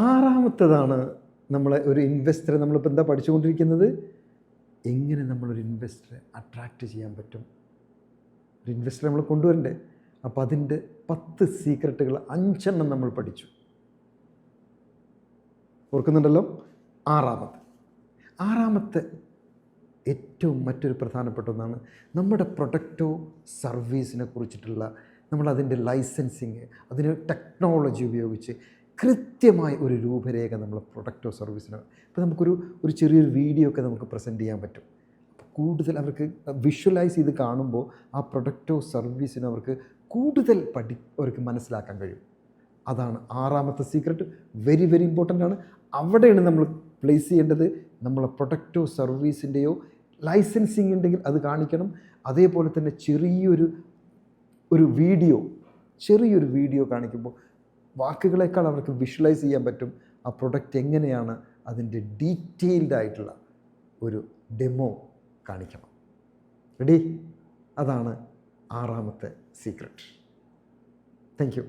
ആറാമത്തേതാണ് നമ്മളെ ഒരു ഇൻവെസ്റ്ററെ നമ്മളിപ്പോൾ എന്താ പഠിച്ചുകൊണ്ടിരിക്കുന്നത്, എങ്ങനെ നമ്മളൊരു ഇൻവെസ്റ്ററെ അട്രാക്റ്റ് ചെയ്യാൻ പറ്റും, ഒരു ഇൻവെസ്റ്ററെ നമ്മൾ കൊണ്ടുവരണ്ടേ. അപ്പോൾ അതിൻ്റെ 10 സീക്രട്ടുകൾ 5 നമ്മൾ പഠിച്ചു. ഓർക്കുന്നുണ്ടല്ലോ? ആറാമത്തെ ഏറ്റവും മറ്റൊരു പ്രധാനപ്പെട്ട ഒന്നാണ് നമ്മുടെ പ്രൊഡക്റ്റോ സർവീസിനെ കുറിച്ചിട്ടുള്ള നമ്മളതിൻ്റെ ലൈസൻസിങ്, അതിന് ടെക്നോളജി ഉപയോഗിച്ച് കൃത്യമായി ഒരു രൂപരേഖ നമ്മൾ പ്രൊഡക്റ്റോ സർവീസിനോ. ഇപ്പോൾ നമുക്കൊരു ചെറിയൊരു വീഡിയോ ഒക്കെ നമുക്ക് പ്രസൻറ്റ് ചെയ്യാൻ പറ്റും. അപ്പോൾ കൂടുതൽ അവർക്ക് വിഷ്വലൈസ് ചെയ്ത് കാണുമ്പോൾ ആ പ്രൊഡക്റ്റോ സർവീസിനോ അവർക്ക് കൂടുതൽ അവർക്ക് മനസ്സിലാക്കാൻ കഴിയും. അതാണ് ആറാമത്തെ സീക്രട്ട്. വെരി വെരി ഇമ്പോർട്ടൻ്റ് ആണ്. അവിടെയാണ് നമ്മൾ പ്ലേസ് ചെയ്യേണ്ടത്. നമ്മളെ പ്രൊഡക്റ്റോ സർവീസിൻ്റെയോ ലൈസൻസിങ് ഉണ്ടെങ്കിൽ അത് കാണിക്കണം. അതേപോലെ തന്നെ ചെറിയൊരു വീഡിയോ കാണിക്കുമ്പോൾ വാക്കുകളേക്കാൾ അവർക്ക് വിഷ്വലൈസ് ചെയ്യാൻ പറ്റും. ആ പ്രൊഡക്റ്റ് എങ്ങനെയാണ് അതിൻ്റെ ഡീറ്റെയിൽഡ് ആയിട്ടുള്ള ഒരു ഡെമോ കാണിക്കണം. റെഡി? അതാണ് ആറാമത്തെ സീക്രട്ട്. Thank you.